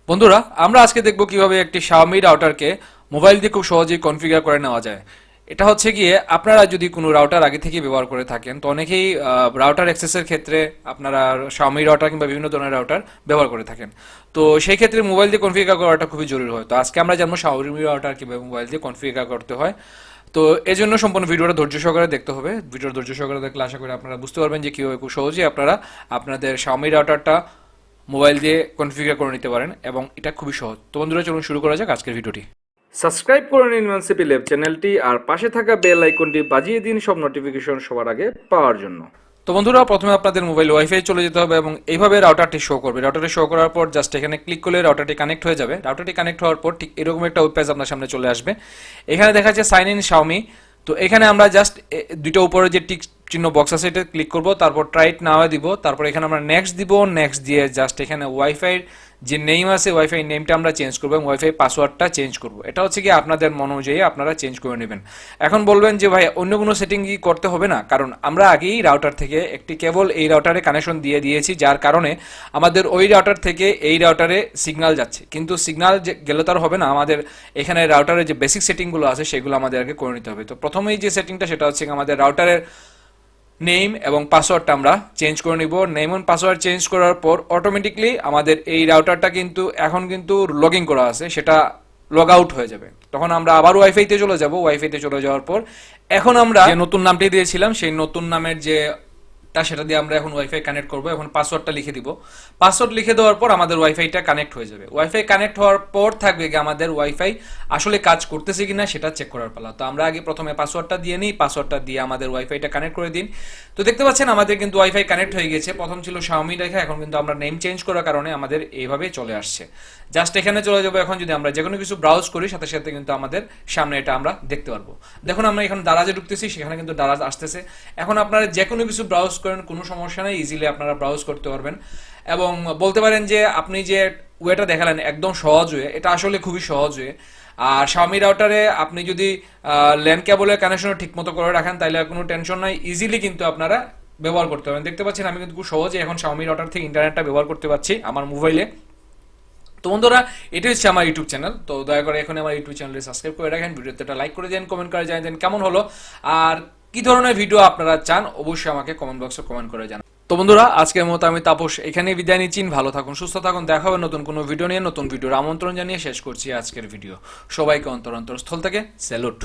বন্ধুরা আমরা আজকে দেখব কিভাবে একটি Xiaomi রাউটারকে মোবাইল দিয়ে খুব সহজেই কনফিগার করে নেওয়া যায়। এটা হচ্ছে গিয়ে আপনারা যদি কোনো রাউটার আগে থেকে ব্যবহার করে থাকেন তো অনেকেই রাউটার অ্যাক্সেসের ক্ষেত্রে আপনারা Xiaomi রাউটার কিংবা বিভিন্ন ধরনের রাউটার ব্যবহার করে থাকেন। তো সেই ক্ষেত্রে মোবাইল দিয়ে কনফিগার করাটা খুবই জরুরি হয়। তো আজকে আমরা জানবো Xiaomi রাউটার কিভাবে মোবাইল দিয়ে কনফিগার করতে হয়। তো এজন্য সম্পূর্ণ ভিডিওটা ধৈর্য সহকারে দেখতে হবে। ভিডিওর ধৈর্য সহকারে দেখলে আশা করি আপনারা বুঝতে পারবেন যে কিভাবে খুব সহজেই আপনারা আপনাদের Xiaomi রাউটারটা মোবাইল দিয়ে কনফিগার করে নিতে পারেন এবং এটা খুবই সহজ। তো বন্ধুরা চলুন শুরু করা যাক আজকের ভিডিওটি। সাবস্ক্রাইব করে নিন মানসিপি ল্যাব চ্যানেলটি আর পাশে থাকা বেল আইকনটি বাজিয়ে দিন সব নোটিফিকেশন সবার আগে পাওয়ার জন্য। তো বন্ধুরা প্রথমে আপনাদের মোবাইল ওয়াইফাই চলে যেতে হবে এবং এইভাবে রাউটারটি শো করবে। রাউটারটি শো করার পর জাস্ট এখানে ক্লিক করলে রাউটারটি কানেক্ট হয়ে যাবে। রাউটারটি কানেক্ট হওয়ার পর ঠিক এরকম একটা ওয়েব পেজ আপনার সামনে চলে আসবে। এখানে দেখা যাচ্ছে সাইন ইন Xiaomi। তো এখানে আমরা জাস্ট দুটো উপরে যে টিক চিহ্ন বক্স আছে এটা ক্লিক করব, তারপর ট্রাই ইট নাও দিব, তারপর এখানে আমরা নেক্সট দিব। নেক্সট দিয়ে জাস্ট এখানে ওয়াইফাই যে নেম আছে ওয়াইফাই নেমটা আমরা চেঞ্জ করব এবং ওয়াইফাই পাসওয়ার্ডটা চেঞ্জ করব। এটা হচ্ছে কি আপনাদের মন অনুযায়ী আপনারা চেঞ্জ করে নেবেন। এখন বলবেন যে ভাই অন্য কোনো সেটিং কি করতে হবে না, কারণ আমরা আগেই রাউটার থেকে একটি কেবল এই রাউটারে কানেকশন দিয়ে দিয়েছি, যার কারণে আমাদের ওই রাউটার থেকে এই রাউটারে সিগন্যাল যাচ্ছে। কিন্তু সিগন্যাল গেলে তার হবে না, আমাদের এখানে রাউটারের যে বেসিক সেটিংগুলো আছে সেগুলো আমাদের আগে করে নিতে হবে। তো প্রথমেই যে সেটিংটা সেটা হচ্ছে আমাদের রাউটারের নেম এবং পাসওয়ার্ডটা আমরা চেঞ্জ করে নিব। নেম এবং পাসওয়ার্ড চেঞ্জ করার পর অটোমেটিকলি আমাদের এই রাউটারটা কিন্তু এখন কিন্তু লগ ইন করা আছে, সেটা লগ আউট হয়ে যাবে। তখন আমরা আবার ওয়াইফাইতে চলে যাব। ওয়াইফাইতে চলে যাওয়ার পর এখন আমরা যে নতুন নামটি দিয়েছিলাম সেই নতুন নামের যে সেটা দিয়ে আমরা এখন ওয়াইফাই কানেক্ট করব। এখন পাসওয়ার্ডটা লিখে দিব। পাসওয়ার্ড লিখে দেওয়ার পর আমাদের ওয়াইফাইটা কানেক্ট হয়ে যাবে। ওয়াইফাই কানেক্ট হওয়ার পর থাকবে কি আমাদের ওয়াইফাই আসলে কাজ করতেছে কিনা সেটা চেক করার পালা। তো আমরা আগে প্রথমে পাসওয়ার্ডটা দিয়ে নিই। পাসওয়ার্ডটা দিয়ে আমাদের ওয়াইফাইটা কানেক্ট করে দিন। তো দেখতে পাচ্ছেন আমাদের কিন্তু ওয়াইফাই কানেক্ট হয়ে গেছে। প্রথম ছিল Xiaomi লেখা, এখন কিন্তু আমরা নেম চেঞ্জ করার কারণে আমাদের এইভাবে চলে আসছে। জাস্ট এখানে চলে যাবো। এখন যদি আমরা যে কোনো কিছু ব্রাউজ করি সাথে সাথে কিন্তু আমাদের সামনে এটা আমরা দেখতে পারবো। দেখুন আমরা এখন দারাজে ঢুকতেছি, সেখানে কিন্তু দারাজ আসতেছে। এখন আপনারা যে কোনো কিছু ব্রাউজ করেন কোনো সমস্যা নেই, ইজিলি আপনারা ব্রাউজ করতে পারবেন। এবং বলতে পারেন যে আপনি যে ওয়েটা দেখালেন একদম সহজ ওয়ে, এটা আসলে খুবই সহজ ওয়ে। আর Xiaomi রাউটারে আপনি যদি ল্যান কেবলের কানেকশন ঠিকমতো করে রাখেন তাহলে আর কোনো টেনশন নাই, ইজিলি কিন্তু আপনারা ব্যবহার করতে পারবেন। দেখতে পাচ্ছেন আমি কিন্তু খুব সহজে এখন Xiaomi রাউটার থেকে ইন্টারনেটটা ব্যবহার করতে পারছি আমার মোবাইলে। তো বন্ধুরা এটা হচ্ছে আমার ইউটিউব চ্যানেল। তো দয়া করে এখন আমার ইউটিউব চ্যানেলে সাবস্ক্রাইব করে রাখেন, ভিডিওতে একটা লাইক করে দেন, কমেন্ট করে জানিয়ে দেন কেমন হলো আর কি ধরনের ভিডিও আপনারা চান অবশ্যই আমাকে কমেন্ট বক্সে কমেন্ট করে জানান। তো বন্ধুরা আজকের মতো আমি তাপস এখানেই বিদায় নিচ্ছি। ভালো থাকুন, সুস্থ থাকুন, দেখা হবে নতুন কোনো ভিডিও নিয়ে। নতুন ভিডিওর আমন্ত্রণ জানিয়ে শেষ করছি আজকের ভিডিও। সবাইকে অন্তরস্থল থেকে স্যালুট।